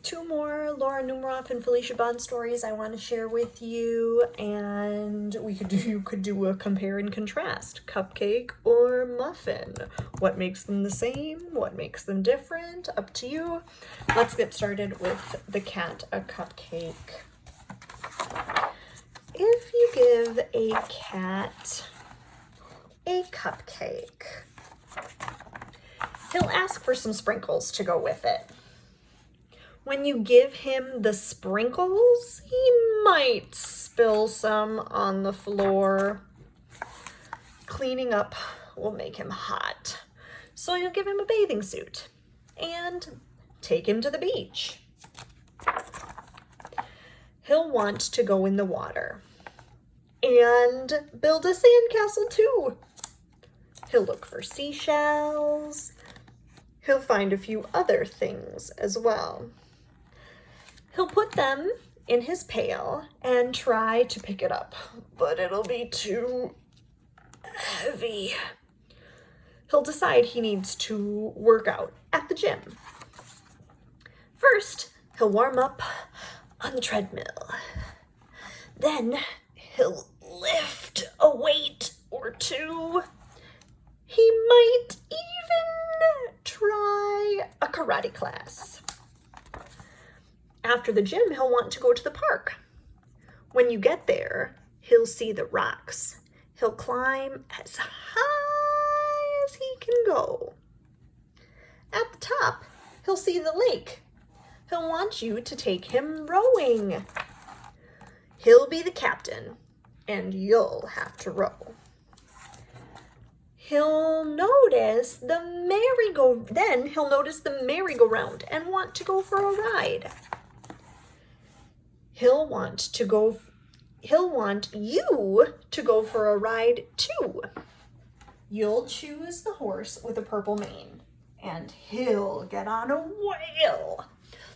two more Laura Numeroff and Felicia Bond stories I want to share with you, and you could do a compare and contrast. Cupcake or Muffin? What makes them the same? What makes them different? Up to you. Let's get started with the cat a cupcake. If you give a cat a cupcake, he'll ask for some sprinkles to go with it. When you give him the sprinkles, he might spill some on the floor. Cleaning up will make him hot, so you'll give him a bathing suit and take him to the beach. He'll want to go in the water and build a sandcastle too. He'll look for seashells. He'll find a few other things as well. He'll put them in his pail and try to pick it up, but it'll be too heavy. He'll decide he needs to work out at the gym. First, he'll warm up on the treadmill. Then he'll lift a weight or two. He might even try a karate class. After the gym, he'll want to go to the park. When you get there, he'll see the rocks. He'll climb as high as he can go. At the top, he'll see the lake. He'll want you to take him rowing. He'll be the captain, and you'll have to row. He'll notice the merry-go-round and want to go for a ride. He'll want you to go for a ride too. You'll choose the horse with a purple mane, and he'll get on a whale.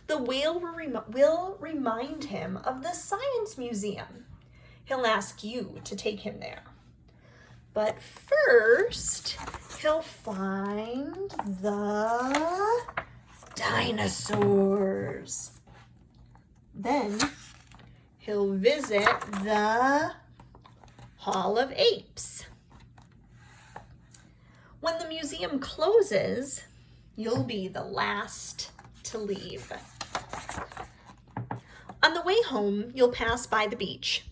The whale will remind him of the science museum. He'll ask you to take him there. But first, he'll find the dinosaurs. Then he'll visit the Hall of Apes. When the museum closes, you'll be the last to leave. On the way home, you'll pass by the beach.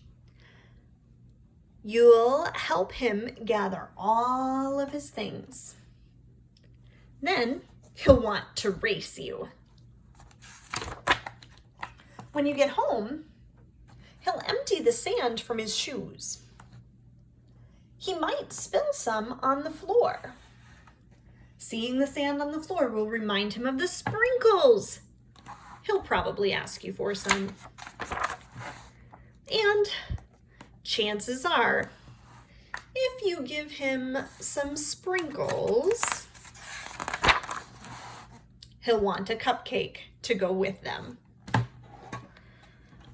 You'll help him gather all of his things. Then he'll want to race you. When you get home, he'll empty the sand from his shoes. He might spill some on the floor. Seeing the sand on the floor will remind him of the sprinkles. He'll probably ask you for some. And chances are, if you give him some sprinkles, he'll want a cupcake to go with them.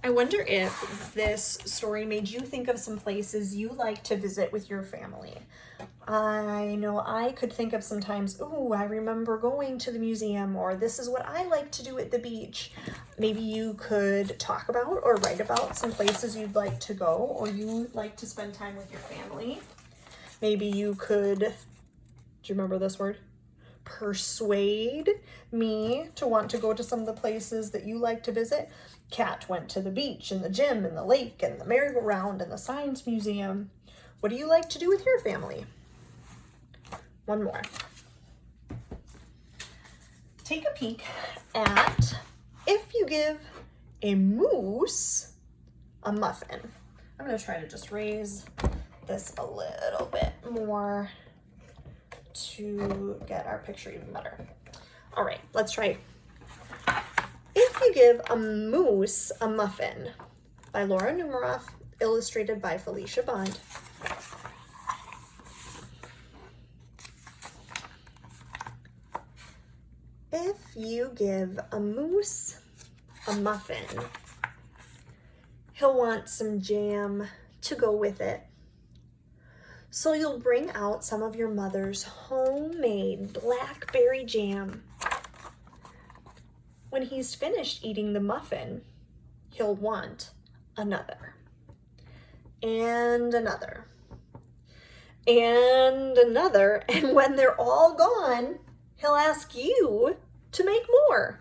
I wonder if this story made you think of some places you like to visit with your family. I know I could think of sometimes, oh, I remember going to the museum, or this is what I like to do at the beach. Maybe you could talk about or write about some places you'd like to go or you like to spend time with your family. Maybe you could, do you remember this word? Persuade me to want to go to some of the places that you like to visit. Kat went to the beach and the gym and the lake and the merry-go-round and the science museum. What do you like to do with your family? One more. Take a peek at if you give a moose a muffin. I'm going to try to just raise this a little bit more to get our picture even better. All right, let's try. If you give a moose a muffin, by Laura Numeroff, illustrated by Felicia Bond. If you give a moose a muffin, he'll want some jam to go with it. So you'll bring out some of your mother's homemade blackberry jam. When he's finished eating the muffin, he'll want another, and another, and another. And when they're all gone, he'll ask you to make more.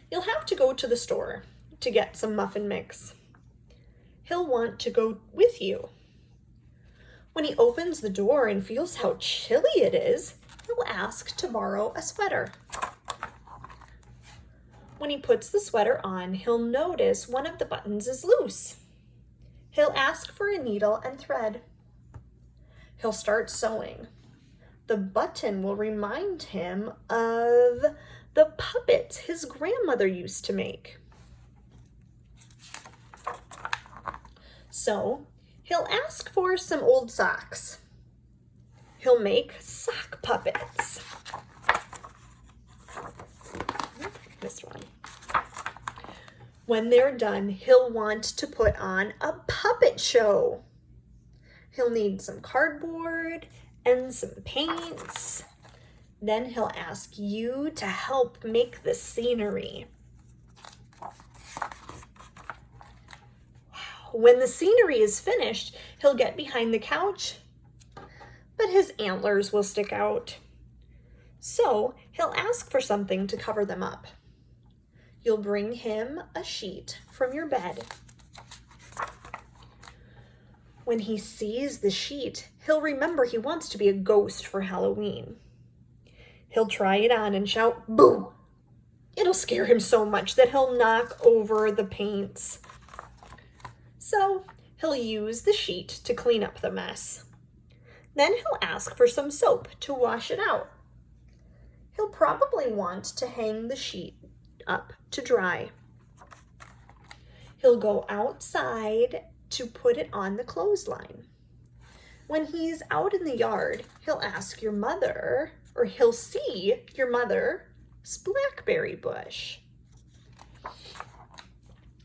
You'll have to go to the store to get some muffin mix. He'll want to go with you. When he opens the door and feels how chilly it is, he'll ask to borrow a sweater. When he puts the sweater on, he'll notice one of the buttons is loose. He'll ask for a needle and thread. He'll start sewing. The button will remind him of the puppets his grandmother used to make. So he'll ask for some old socks. He'll make sock puppets. This one. When they're done, he'll want to put on a puppet show. He'll need some cardboard and some paints. Then he'll ask you to help make the scenery. When the scenery is finished, he'll get behind the couch, but his antlers will stick out. So he'll ask for something to cover them up. You'll bring him a sheet from your bed. When he sees the sheet, he'll remember he wants to be a ghost for Halloween. He'll try it on and shout, "Boo!" It'll scare him so much that he'll knock over the paints. So he'll use the sheet to clean up the mess. Then he'll ask for some soap to wash it out. He'll probably want to hang the sheet up to dry. He'll go outside to put it on the clothesline. When he's out in the yard, he'll ask your mother, or he'll see your mother's blackberry bush.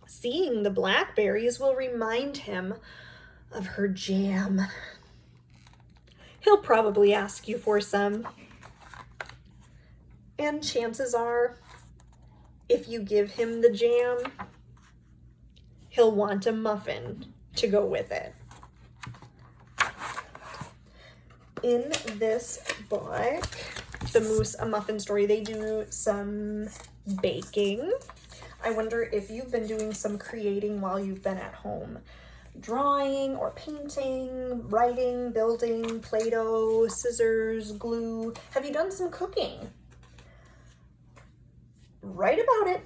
Seeing the blackberries will remind him of her jam. He'll probably ask you for some. And chances are, if you give him the jam, he'll want a muffin to go with it. In this book, The Moose, A Muffin Story, they do some baking. I wonder if you've been doing some creating while you've been at home. Drawing or painting, writing, building, Play-Doh, scissors, glue. Have you done some cooking? Write about it.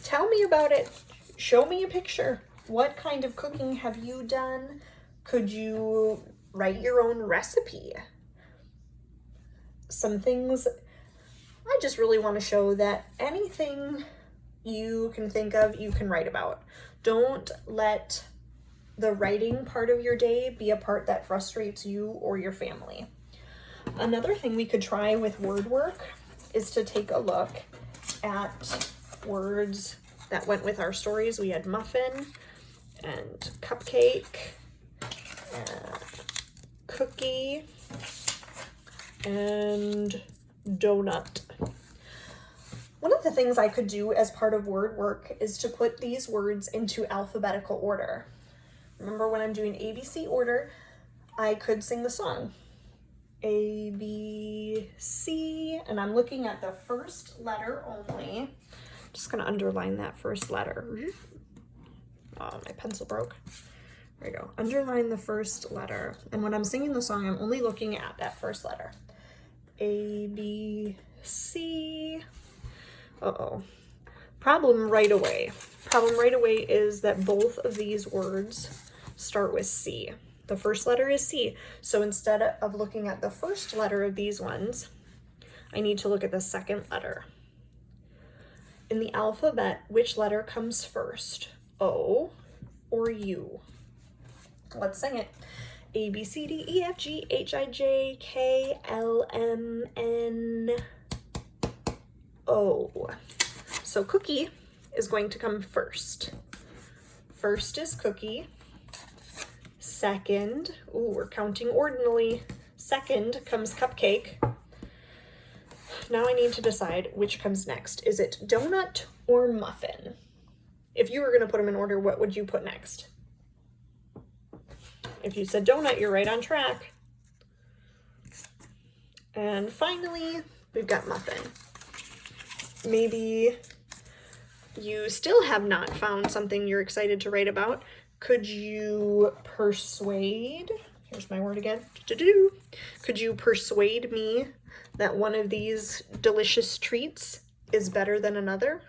Tell me about it. Show me a picture. What kind of cooking have you done? Could you write your own recipe? Some things, I just really want to show that anything you can think of, you can write about. Don't let the writing part of your day be a part that frustrates you or your family. Another thing we could try with word work is to take a look at words that went with our stories. We had muffin and cupcake, cookie, and donut. One of the things I could do as part of word work is to put these words into alphabetical order. Remember, when I'm doing ABC order, I could sing the song. A, B, C, and I'm looking at the first letter only. Just gonna underline that first letter. Oh, my pencil broke. There we go. Underline the first letter. And when I'm singing the song, I'm only looking at that first letter. A, B, C. Uh-oh. Problem right away. Problem right away is that both of these words start with C. The first letter is C. So instead of looking at the first letter of these ones, I need to look at the second letter. In the alphabet, which letter comes first? O or U? Let's sing it. A, B, C, D, E, F, G, H, I, J, K, L, M, N, O. So cookie is going to come first. First is cookie. Second, ooh, we're counting ordinally. Second comes cupcake. now I need to decide which comes next. Is it donut or muffin? If you were going to put them in order, what would you put next? If you said donut, you're right on track. And finally, we've got muffin. Maybe you still have not found something you're excited to write about. Could you persuade, here's my word again, could you persuade me that one of these delicious treats is better than another?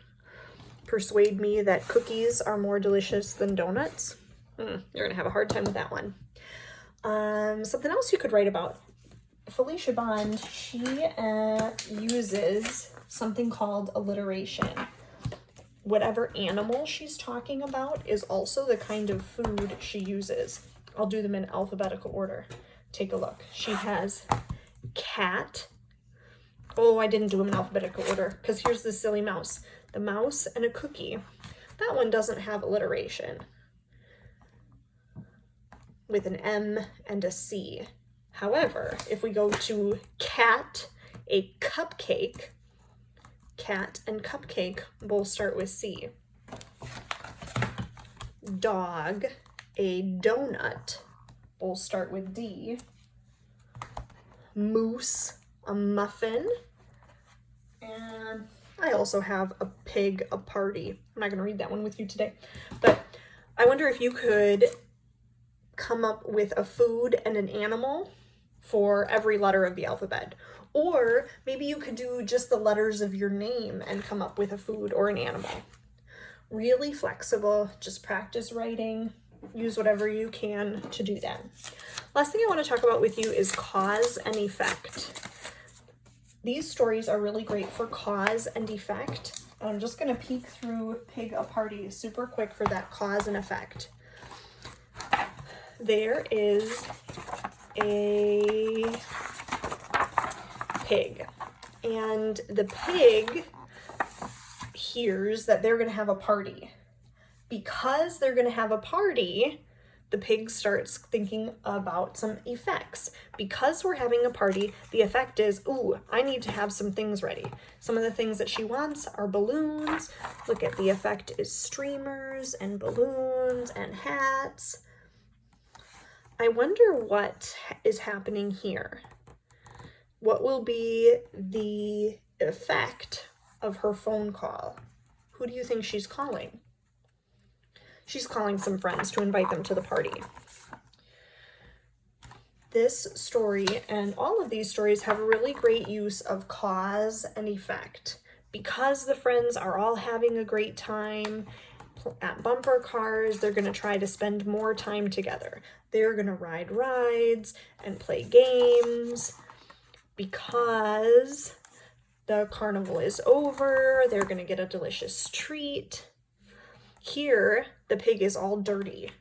Persuade me that cookies are more delicious than donuts? You're gonna have a hard time with that one. Something else you could write about. Felicia Bond, she uses something called alliteration. Whatever animal she's talking about is also the kind of food she uses. I'll do them in alphabetical order. Take a look. She has cat. Oh, I didn't do them in alphabetical order because here's the silly mouse. The mouse and a cookie. That one doesn't have alliteration with an M and a C. However, if we go to cat, a cupcake, cat and cupcake both start with C. Dog, a donut, both start with D. Moose, a muffin. And I also have a pig, a party. I'm not going to read that one with you today. But I wonder if you could come up with a food and an animal for every letter of the alphabet. Or maybe you could do just the letters of your name and come up with a food or an animal. Really flexible, just practice writing, use whatever you can to do that. Last thing I want to talk about with you is cause and effect. These stories are really great for cause and effect. I'm just going to peek through Pig a Party super quick for that cause and effect. There is a pig, and the pig hears that they're going to have a party. Because they're going to have a party, the pig starts thinking about some effects. Because we're having a party, the effect is, ooh, I need to have some things ready. Some of the things that she wants are balloons. Look at the effect is streamers and balloons and hats. I wonder what is happening here. What will be the effect of her phone call? Who do you think she's calling? She's calling some friends to invite them to the party. This story and all of these stories have a really great use of cause and effect. Because the friends are all having a great time at bumper cars, they're going to try to spend more time together. They're going to ride rides and play games. Because the carnival is over, they're going to get a delicious treat. Here, the pig is all dirty.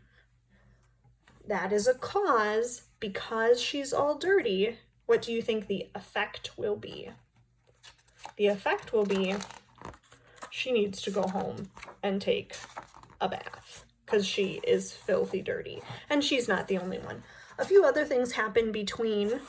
That is a cause. Because she's all dirty, what do you think the effect will be? The effect will be she needs to go home and take a bath because she is filthy dirty. And she's not the only one. A few other things happen between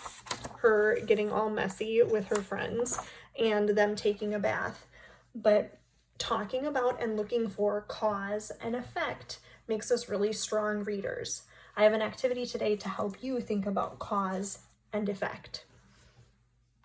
her getting all messy with her friends and them taking a bath. But talking about and looking for cause and effect makes us really strong readers. I have an activity today to help you think about cause and effect.